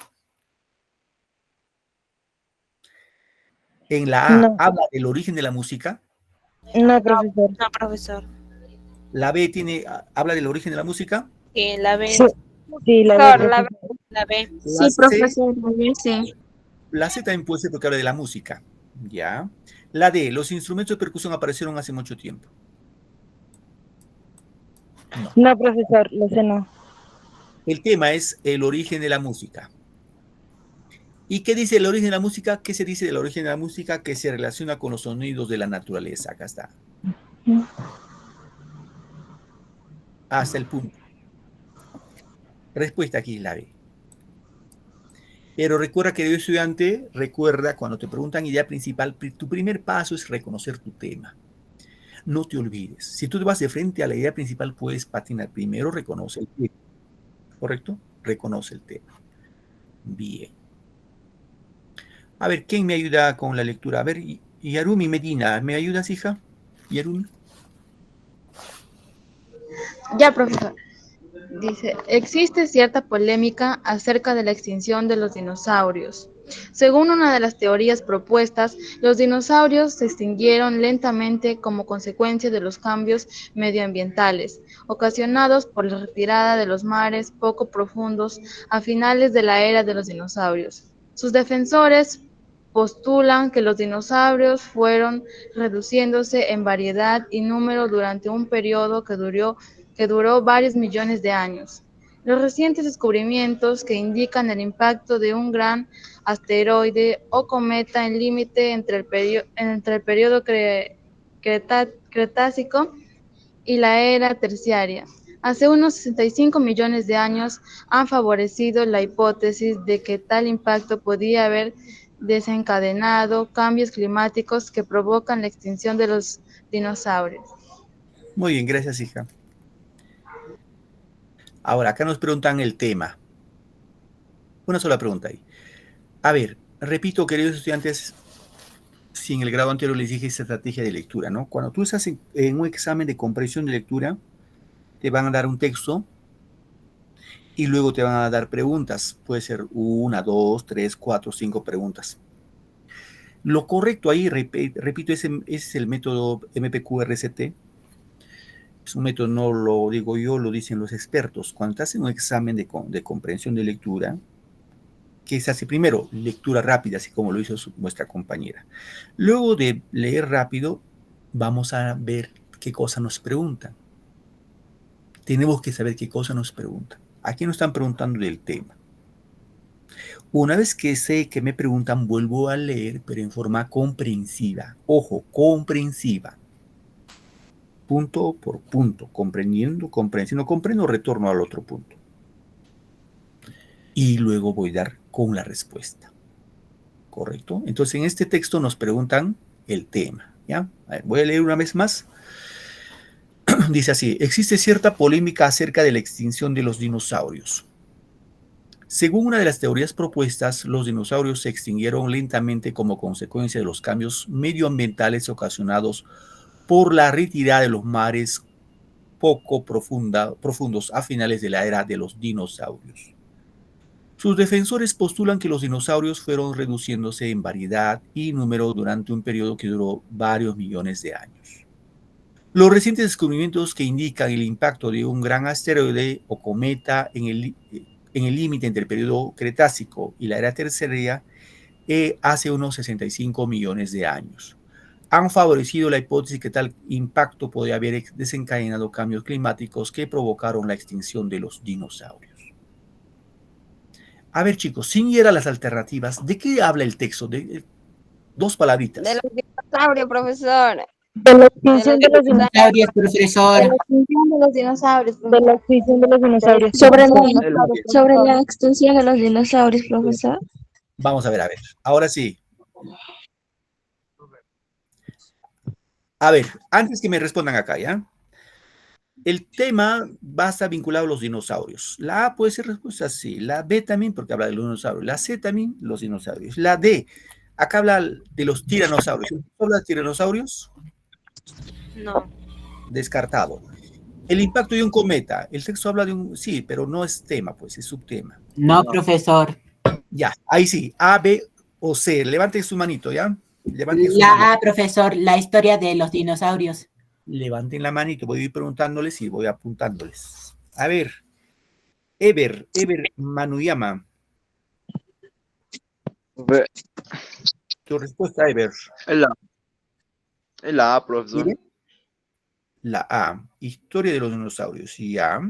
Speaker 1: En la A,
Speaker 3: No.
Speaker 1: ¿habla del origen de la música?
Speaker 3: No, profesor.
Speaker 4: No, profesor.
Speaker 1: ¿La B habla del origen de la música?
Speaker 4: Sí, la B.
Speaker 3: Sí, sí, la
Speaker 2: Profesor,
Speaker 3: B,
Speaker 2: la
Speaker 3: profesor.
Speaker 4: La B.
Speaker 1: La
Speaker 7: Sí,
Speaker 1: C,
Speaker 7: profesor, la B, sí.
Speaker 1: la C también puede ser porque habla de la música. ¿Ya? La D, los instrumentos de percusión aparecieron hace mucho tiempo. No.
Speaker 3: No, profesor, lo sé no.
Speaker 1: El tema es el origen de la música. ¿Y qué dice el origen de la música? ¿Qué se dice del origen de la música? Que se relaciona con los sonidos de la naturaleza. Acá está. Hasta el punto. Respuesta aquí es la B. Pero recuerda, querido estudiante, recuerda cuando te preguntan idea principal, tu primer paso es reconocer tu tema. No te olvides. Si tú te vas de frente a la idea principal, puedes patinar. Primero reconoce el tema. ¿Correcto? Reconoce el tema. Bien. A ver, ¿quién me ayuda con la lectura? A ver, Yarumi Medina, ¿me ayudas, hija? Yarumi.
Speaker 9: Ya, profesor. Dice, existe cierta polémica acerca de la extinción de los dinosaurios. Según una de las teorías propuestas, los dinosaurios se extinguieron lentamente como consecuencia de los cambios medioambientales ocasionados por la retirada de los mares poco profundos a finales de la era de los dinosaurios. Sus defensores postulan que los dinosaurios fueron reduciéndose en variedad y número durante un periodo que duró varios millones de años. Los recientes descubrimientos que indican el impacto de un gran asteroide o cometa en límite entre el periodo Cretácico y la era terciaria hace unos 65 millones de años han favorecido la hipótesis de que tal impacto podía haber desencadenado cambios climáticos que provocan la extinción de los dinosaurios.
Speaker 1: Muy bien, gracias, hija. Ahora, acá nos preguntan el tema. Una sola pregunta ahí. A ver, repito, queridos estudiantes, si en el grado anterior les dije esa estrategia de lectura, ¿no? Cuando tú estás en un examen de comprensión de lectura, te van a dar un texto y luego te van a dar preguntas. Puede ser 1, 2, 3, 4, 5 preguntas. Lo correcto ahí, repito, ese es el método MPQ-RCT. Es un método, no lo digo yo, lo dicen los expertos. Cuando estás en un examen de comprensión de lectura, ¿qué se hace primero? Lectura rápida, así como lo hizo nuestra compañera. Luego de leer rápido, vamos a ver qué cosa nos preguntan. Tenemos que saber qué cosa nos preguntan. Aquí nos están preguntando del tema. Una vez que sé que me preguntan, vuelvo a leer, pero en forma comprensiva. Ojo, comprensiva. Punto por punto, comprendiendo, comprendo, retorno al otro punto. Y luego voy a dar con la respuesta. ¿Correcto? Entonces, en este texto nos preguntan el tema. ¿Ya? A ver, voy a leer una vez más. Dice así: existe cierta polémica acerca de la extinción de los dinosaurios. Según una de las teorías propuestas, los dinosaurios se extinguieron lentamente como consecuencia de los cambios medioambientales ocasionados por la retirada de los mares poco profundos a finales de la era de los dinosaurios. Sus defensores postulan que los dinosaurios fueron reduciéndose en variedad y número durante un periodo que duró varios millones de años. Los recientes descubrimientos que indican el impacto de un gran asteroide o cometa en el límite entre el periodo Cretácico y la era terciaria hace unos 65 millones de años han favorecido la hipótesis que tal impacto podría haber desencadenado cambios climáticos que provocaron la extinción de los dinosaurios. A ver, chicos, sin ir a las alternativas, ¿de qué habla el texto? De dos palabritas.
Speaker 2: De los dinosaurios, profesor.
Speaker 3: De la extinción de los
Speaker 5: Dinosaurios, profesor.
Speaker 9: De la extinción de los dinosaurios,
Speaker 3: De la extinción de los dinosaurios.
Speaker 7: Sobre la extinción de los dinosaurios, profesor.
Speaker 1: Vamos a ver, a ver. Ahora sí. A ver, antes que me respondan acá, ¿ya? El tema va a estar vinculado a los dinosaurios. La A puede ser respuesta sí. La B también, porque habla de los dinosaurios. La C también, los dinosaurios. La D, acá habla de los tiranosaurios. ¿Habla de tiranosaurios?
Speaker 4: No.
Speaker 1: Descartado. El impacto de un cometa. El texto habla de un... Sí, pero no es tema, pues, es subtema.
Speaker 5: No, profesor.
Speaker 1: Ya, ahí sí. A, B o C. Levanten su manito, ¿ya? Levanten su
Speaker 5: La
Speaker 1: manito.
Speaker 5: A, profesor, la historia de los dinosaurios.
Speaker 1: Levanten la manito, voy a ir preguntándoles y voy apuntándoles. A ver, Ever Manuyama. Tu respuesta, Ever.
Speaker 8: Es la A, profesor.
Speaker 1: ¿Sí? La A, historia de los dinosaurios. Ya.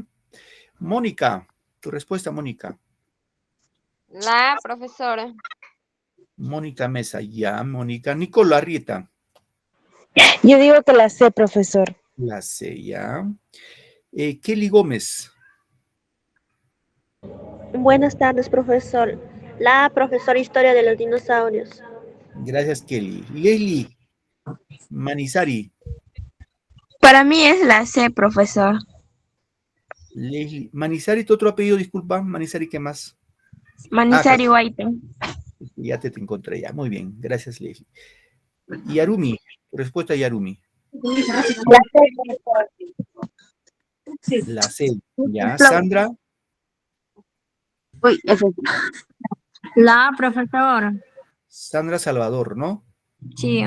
Speaker 1: Mónica, tu respuesta, Mónica.
Speaker 2: La A, profesora.
Speaker 1: Mónica Mesa, ya. Mónica. Nicola Arrieta.
Speaker 3: Yo digo que la C, profesor.
Speaker 1: La C, ya. Kelly Gómez.
Speaker 10: Buenas tardes, profesor. La profesora Historia de los Dinosaurios.
Speaker 1: Gracias, Kelly. Leslie Manizari.
Speaker 7: Para mí es la C, profesor.
Speaker 1: Leslie Manizari, tu otro apellido, disculpa. Manizari, ¿qué más?
Speaker 7: Manizari White.
Speaker 1: Ya te encontré ya. Muy bien. Gracias, Leslie. Yarumi. Tu respuesta, Yarumi. La C. Ya. Sandra.
Speaker 10: Uy, la profesora.
Speaker 1: Sandra Salvador, ¿no?
Speaker 10: Sí.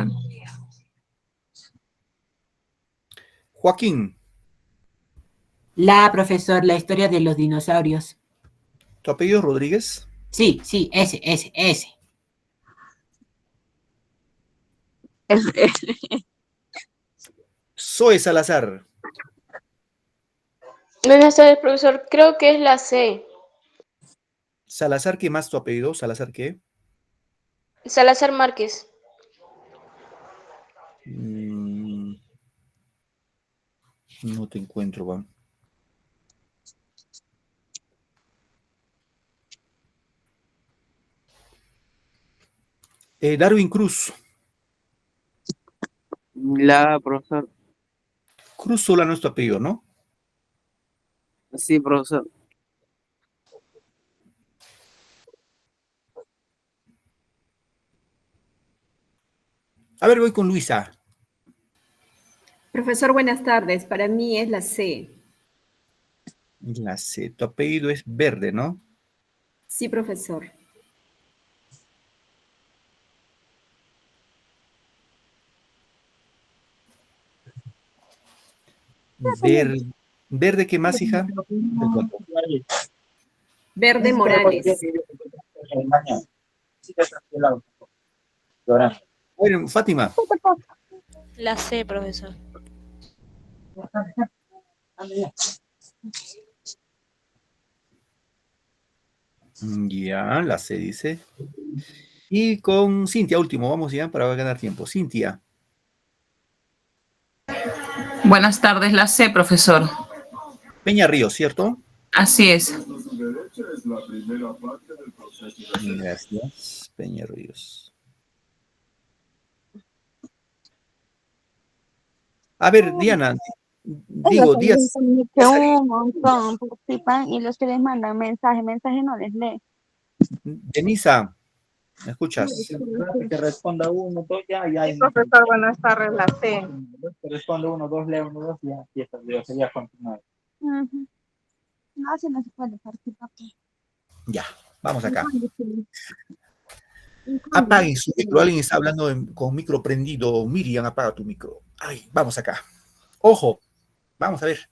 Speaker 1: Joaquín.
Speaker 5: La A, profesor, la historia de los dinosaurios.
Speaker 1: ¿Tu apellido Rodríguez?
Speaker 5: Sí, ese.
Speaker 1: Zoe Salazar.
Speaker 11: Buenas tardes, profesor. Creo que es la C.
Speaker 1: Salazar, ¿qué más tu apellido? ¿Salazar qué?
Speaker 11: Salazar Márquez.
Speaker 1: No te encuentro, Juan. Darwin Cruz.
Speaker 12: La, profesor.
Speaker 1: Cruz Solano es tu apellido, ¿no?
Speaker 12: Sí, profesor.
Speaker 1: A ver, voy con Luisa.
Speaker 13: Profesor, buenas tardes. Para mí es la C.
Speaker 1: La C. Tu apellido es Verde, ¿no?
Speaker 13: Sí, profesor.
Speaker 1: Verde. ¿Verde qué más, hija?
Speaker 13: Verde Morales.
Speaker 1: Bueno, Fátima.
Speaker 4: La C, profesor.
Speaker 1: Ya, la C dice. Y con Cintia, último, vamos ya para ganar tiempo. Cintia.
Speaker 14: Buenas tardes, la C, profesor.
Speaker 1: Peña Ríos, ¿cierto?
Speaker 14: Así es.
Speaker 1: Gracias, Peña Ríos. A ver, Diana, digo, Díaz.
Speaker 7: Que un montón participan y los que les mandan mensaje no les lee.
Speaker 1: Denisa, ¿me escuchas?
Speaker 15: Que responda uno, dos, ya.
Speaker 16: Sí, profesor, buenas tardes, la C.
Speaker 15: Que responda uno, dos, lea uno, dos, ya empieza el sería continuar.
Speaker 7: No, si no se puede participar.
Speaker 1: Ya, vamos acá. Apaguen su micro. Alguien está hablando con micro prendido. Miriam, apaga tu micro. Ay, vamos acá. Ojo, vamos a ver.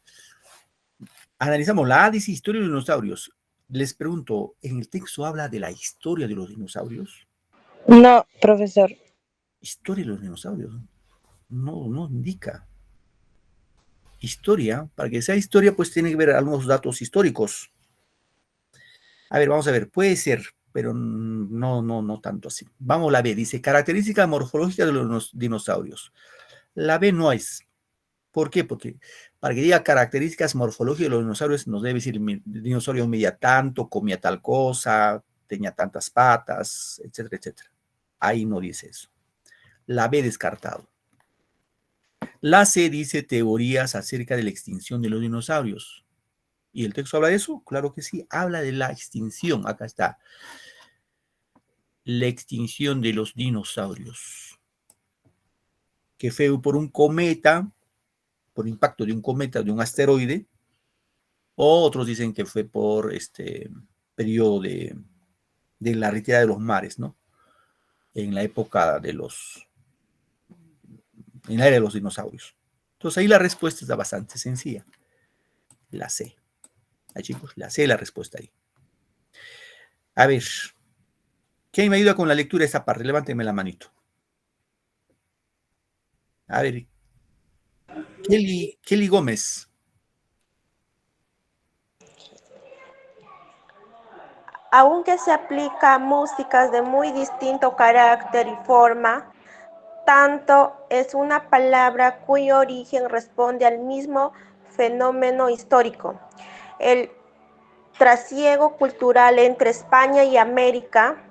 Speaker 1: Analizamos la A, dice historia de los dinosaurios. Les pregunto, ¿en el texto habla de la historia de los dinosaurios?
Speaker 3: No, profesor.
Speaker 1: Historia de los dinosaurios. No indica. Historia, para que sea historia, pues tiene que ver algunos datos históricos. A ver, vamos a ver, puede ser, pero no tanto así. Vamos a la B, dice, características morfológicas de los dinosaurios. La B no es. ¿Por qué? Porque para que diga características morfológicas de los dinosaurios, nos debe decir, el dinosaurio medía tanto, comía tal cosa, tenía tantas patas, etcétera, etcétera. Ahí no dice eso. La B descartado. La C dice teorías acerca de la extinción de los dinosaurios. ¿Y el texto habla de eso? Claro que sí, habla de la extinción. Acá está. La extinción de los dinosaurios. Que fue por un cometa, por impacto de un cometa, de un asteroide. O otros dicen que fue por este periodo de la retirada de los mares, ¿no? En la época de en la era de los dinosaurios. Entonces ahí la respuesta está bastante sencilla. La C. Ahí, chicos, la C es la respuesta ahí. A ver, ¿quién me ayuda con la lectura de esta parte? Levánteme la manito. A ver, Kelly Gómez.
Speaker 10: Aunque se aplica a músicas de muy distinto carácter y forma, tanto es una palabra cuyo origen responde al mismo fenómeno histórico. El trasiego cultural entre España y América,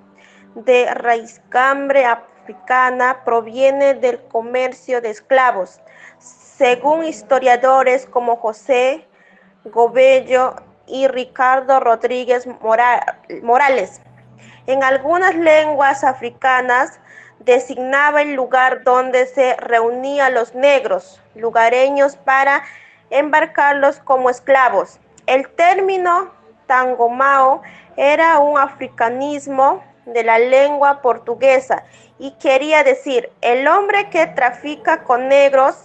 Speaker 10: de raizcambre africana, proviene del comercio de esclavos, según historiadores como José Gobello y Ricardo Rodríguez Morales. En algunas lenguas africanas designaba el lugar donde se reunían los negros lugareños para embarcarlos como esclavos. El término tangomao era un africanismo de la lengua portuguesa y quería decir el hombre que trafica con negros.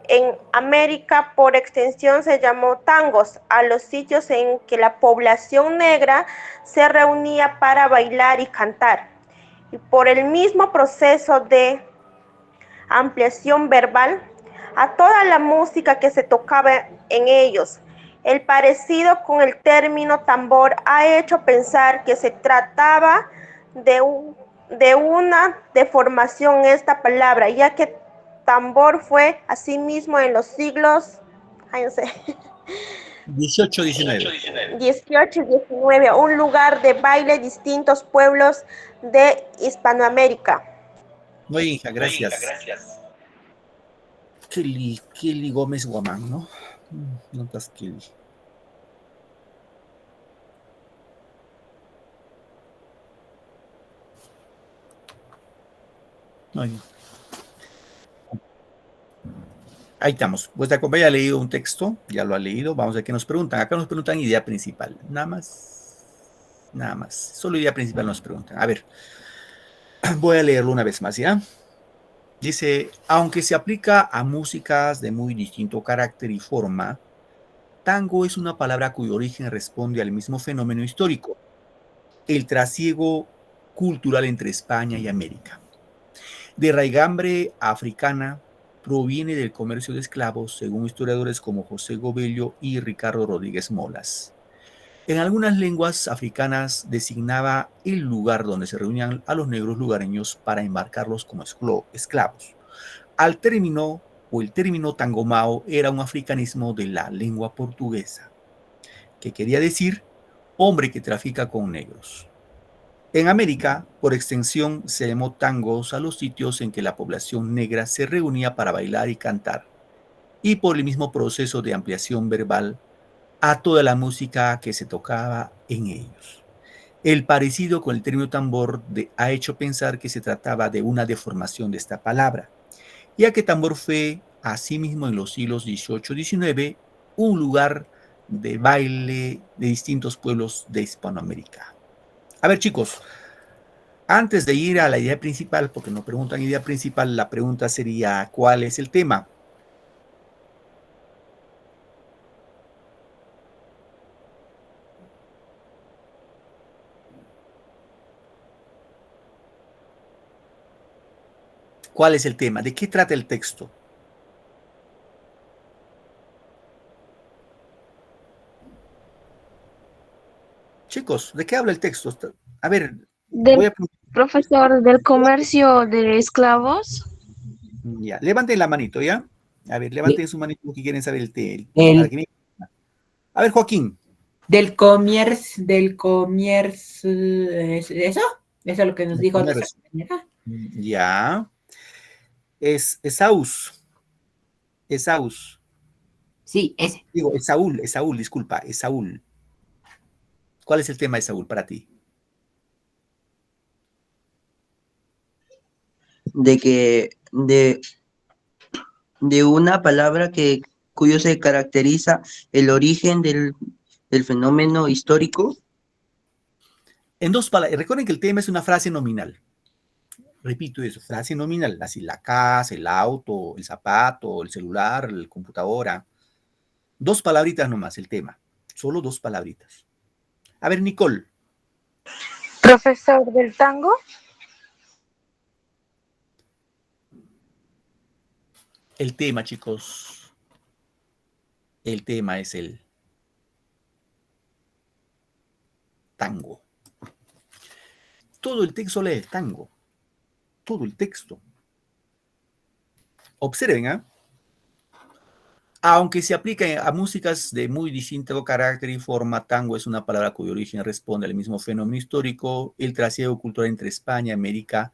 Speaker 10: En América, por extensión, se llamó tangos a los sitios en que la población negra se reunía para bailar y cantar. Y por el mismo proceso de ampliación verbal, a toda la música que se tocaba en ellos. El parecido con el término tambor ha hecho pensar que se trataba de una deformación en esta palabra, ya que tambor fue asimismo en los siglos
Speaker 1: 18, 19.
Speaker 10: 18 y 19, un lugar de baile distintos pueblos de Hispanoamérica.
Speaker 1: Muy bien, hija, gracias. Kelly Gómez Guamán, ¿no? No estás Kelly. Muy bien. Ahí estamos. Vuestra compañera ha leído un texto, ya lo ha leído. Vamos a ver qué nos preguntan. Acá nos preguntan idea principal. Nada más. Nada más. Solo idea principal nos preguntan. A ver. Voy a leerlo una vez más, ¿ya? Dice, aunque se aplica a músicas de muy distinto carácter y forma, tango es una palabra cuyo origen responde al mismo fenómeno histórico, el trasiego cultural entre España y América. De raigambre africana, proviene del comercio de esclavos, según historiadores como José Gobello y Ricardo Rodríguez Molas. En algunas lenguas africanas designaba el lugar donde se reunían a los negros lugareños para embarcarlos como esclavos. El término tangomao era un africanismo de la lengua portuguesa, que quería decir hombre que trafica con negros. En América, por extensión, se llamó tangos a los sitios en que la población negra se reunía para bailar y cantar, y por el mismo proceso de ampliación verbal, a toda la música que se tocaba en ellos. El parecido con el término tambor ha hecho pensar que se trataba de una deformación de esta palabra, ya que tambor fue, asimismo en los siglos XVIII y XIX, un lugar de baile de distintos pueblos de Hispanoamérica. A ver, chicos, antes de ir a la idea principal, porque nos preguntan idea principal, la pregunta sería, ¿cuál es el tema? ¿Cuál es el tema? ¿De qué trata el texto? Chicos, ¿de qué habla el texto? A ver, voy a...
Speaker 7: Profesor, del comercio de esclavos.
Speaker 1: Ya, levanten la manito, ¿ya? A ver, levanten su manito que quieren saber el tema. A ver, Joaquín.
Speaker 5: Del comercio, ¿eso? ¿Eso es lo que nos dijo nuestra compañera?
Speaker 1: Ya. Esaús.
Speaker 5: Sí, ese.
Speaker 1: Digo, Esaúl, disculpa, Esaúl. ¿Cuál es el tema de Esaúl para ti?
Speaker 17: De una palabra cuyo se caracteriza el origen del fenómeno histórico.
Speaker 1: En dos palabras, recuerden que el tema es una frase nominal. Repito eso, frase nominal, así la casa, el auto, el zapato, el celular, la computadora. Dos palabritas nomás el tema, solo dos palabritas. A ver, Nicole.
Speaker 3: Profesor, del tango.
Speaker 1: El tema, chicos. El tema es el tango. Todo el texto lee el tango. Todo el texto. Observen, ¿eh? Aunque se aplica a músicas de muy distinto carácter y forma, tango es una palabra cuyo origen responde al mismo fenómeno histórico, el trasiego cultural entre España y América,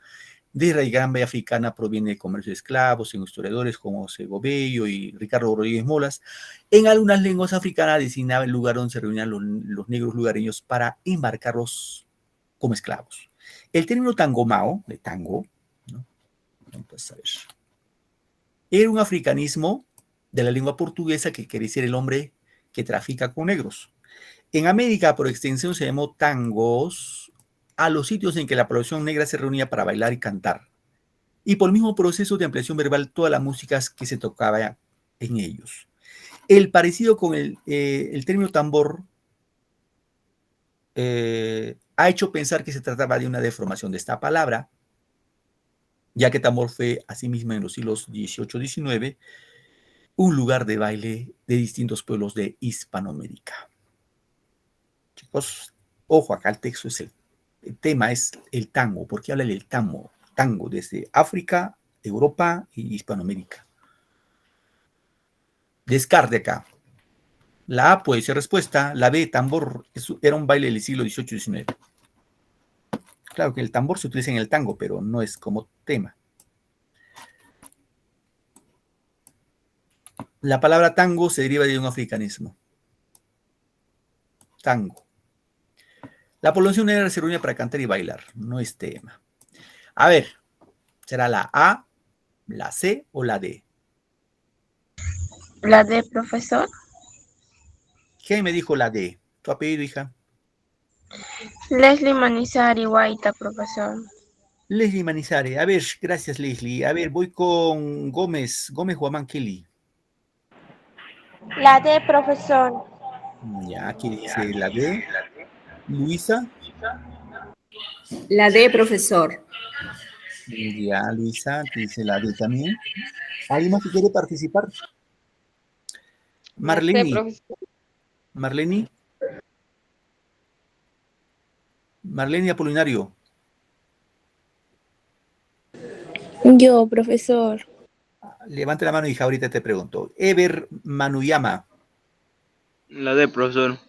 Speaker 1: de raigambre africana proviene del comercio de esclavos, en historiadores como José Gobello y Ricardo Rodríguez Molas. En algunas lenguas africanas designaba el lugar donde se reunían los negros lugareños para embarcarlos como esclavos. El término tangomao, de tango, ¿no? Entonces, a ver, era un africanismo de la lengua portuguesa que quiere decir el hombre que trafica con negros. En América, por extensión, se llamó tangos a los sitios en que la población negra se reunía para bailar y cantar. Y por el mismo proceso de ampliación verbal, todas las músicas que se tocaba en ellos. El parecido con el término tambor ha hecho pensar que se trataba de una deformación de esta palabra, ya que tambor fue, asimismo, en los siglos XVIII y XIX, un lugar de baile de distintos pueblos de Hispanoamérica. Chicos, ojo, acá el texto es el tema es el tango. ¿Por qué habla del tango? Tango desde África, Europa y Hispanoamérica. Descarte acá. La A puede ser respuesta. La B, tambor, era un baile del siglo XVIII-XIX. Claro que el tambor se utiliza en el tango, pero no es como tema. La palabra tango se deriva de un africanismo. Tango. La población negra se reúne para cantar y bailar. No es tema. A ver, ¿será la A, la C o la D?
Speaker 7: La D, profesor.
Speaker 1: ¿Quién me dijo la D? ¿Tu apellido, hija?
Speaker 7: Leslie Manizari Guaita, profesor.
Speaker 1: Leslie Manizare. A ver, gracias, Leslie. A ver, voy con Gómez Guamán Kelly.
Speaker 10: La D, profesor.
Speaker 1: Ya, aquí dice la D. Luisa.
Speaker 13: La D, profesor.
Speaker 1: Ya, Luisa, dice la D también. ¿Alguien más que quiere participar? Marleni. Marleni. Marleni Apolinario.
Speaker 18: Yo, profesor.
Speaker 1: Levante la mano, hija, ahorita te pregunto. Ever Manuyama.
Speaker 8: La D, profesor.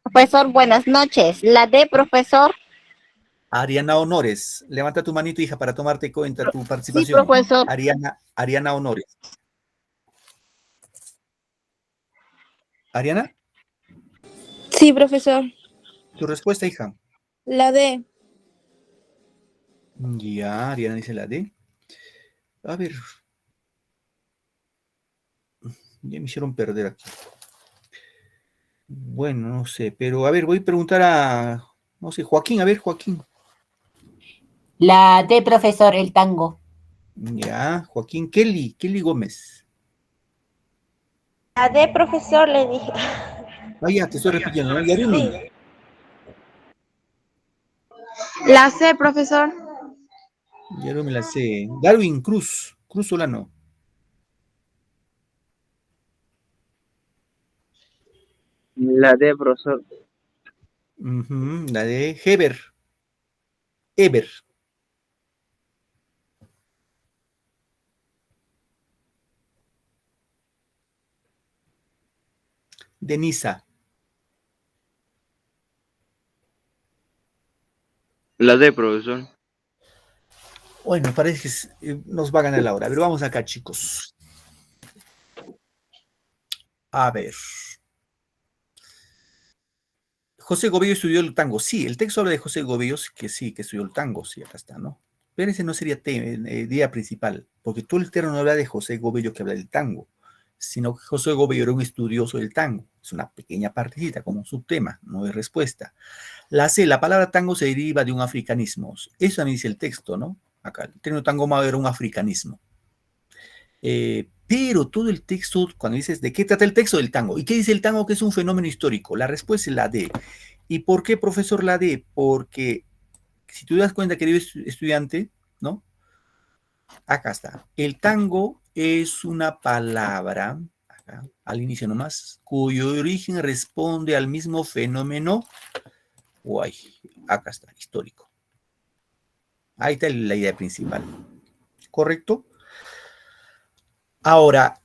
Speaker 19: Profesor, buenas noches. La D, profesor.
Speaker 1: Ariana Honores. Levanta tu manito, hija, para tomarte cuenta tu participación.
Speaker 19: Sí, profesor.
Speaker 1: Ariana Honores. ¿Ariana?
Speaker 18: Sí, profesor.
Speaker 1: ¿Tu respuesta, hija?
Speaker 18: La D.
Speaker 1: Ya, Ariana dice la D. A ver. Ya me hicieron perder aquí. Bueno, no sé, pero a ver, voy a preguntar a, no sé, Joaquín, a ver, Joaquín.
Speaker 5: La D, profesor, el tango.
Speaker 1: Ya, Joaquín. Kelly Gómez.
Speaker 10: La D, profesor, le dije.
Speaker 1: Vaya, te estoy repitiendo, ¿no? Yaruni.
Speaker 10: Sí.
Speaker 9: La C, profesor.
Speaker 1: Yaruni la sé. Darwin Cruz Solano.
Speaker 12: La D, profesor.
Speaker 1: La de Eber. Denisa.
Speaker 8: La D, profesor.
Speaker 1: Bueno, parece que nos va a ganar la hora. Pero vamos acá, chicos. A ver. José Gobello estudió el tango. Sí, el texto habla de José Gobello, que sí, que estudió el tango. Sí, acá está, ¿no? Pero ese no sería idea principal, porque todo el texto no habla de José Gobello que habla del tango, sino que José Gobello era un estudioso del tango. Es una pequeña partecita como un subtema, no es respuesta. La C, la palabra tango se deriva de un africanismo. Eso también dice el texto, ¿no? Acá, el término tango mao era un africanismo. Pero todo el texto, cuando dices, ¿de qué trata el texto del tango? ¿Y qué dice el tango que es un fenómeno histórico? La respuesta es la D. ¿Y por qué, profesor, la D? Porque si tú das cuenta, querido estudiante, ¿no? Acá está. El tango es una palabra, acá, al inicio nomás, cuyo origen responde al mismo fenómeno, acá está, histórico. Ahí está la idea principal. ¿Correcto? Ahora,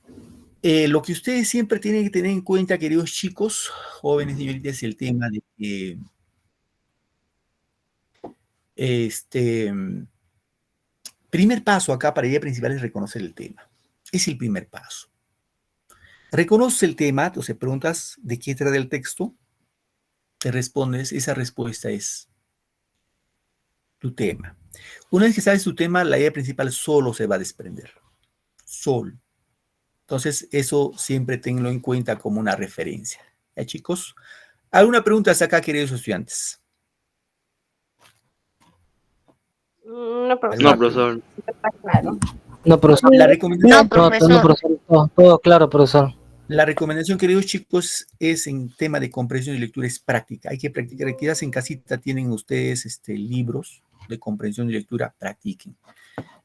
Speaker 1: lo que ustedes siempre tienen que tener en cuenta, queridos chicos, jóvenes y señoritas, es el tema de que primer paso acá para la idea principal es reconocer el tema. Es el primer paso. Reconoce el tema, entonces preguntas de qué trata el texto, te respondes, esa respuesta es tu tema. Una vez que sabes tu tema, la idea principal solo se va a desprender. Solo. Entonces, eso siempre tenlo en cuenta como una referencia. ¿Ya, chicos? ¿Alguna pregunta hasta acá, queridos estudiantes?
Speaker 2: No, profesor.
Speaker 8: No, profesor.
Speaker 2: Está claro.
Speaker 20: No, profesor.
Speaker 1: La recomendación,
Speaker 20: No, profesor. Todo claro, profesor.
Speaker 1: La recomendación, queridos chicos, es en tema de comprensión y lectura, es práctica. Hay que practicar. Quizás en casita tienen ustedes libros de comprensión y lectura, practiquen.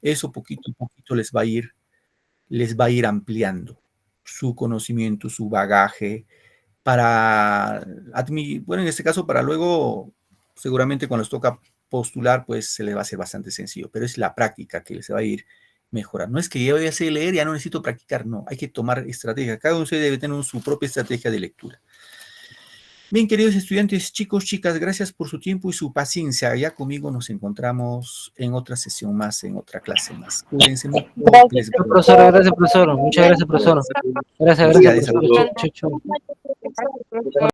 Speaker 1: Eso poquito a poquito les va a ir ampliando su conocimiento, su bagaje, bueno, en este caso, para luego, seguramente cuando les toca postular, pues se les va a hacer bastante sencillo, pero es la práctica que les va a ir mejorar. No es que yo ya sé leer, ya no necesito practicar, no, hay que tomar estrategia. Cada uno de ustedes debe tener su propia estrategia de lectura. Bien, queridos estudiantes, chicos, chicas, gracias por su tiempo y su paciencia. Ya conmigo nos encontramos en otra sesión más, en otra clase más. Cuídense mucho.
Speaker 20: Gracias, profesor. Gracias, profesor. Muchas gracias, profesor. Gracias, profesor. Chau, chau.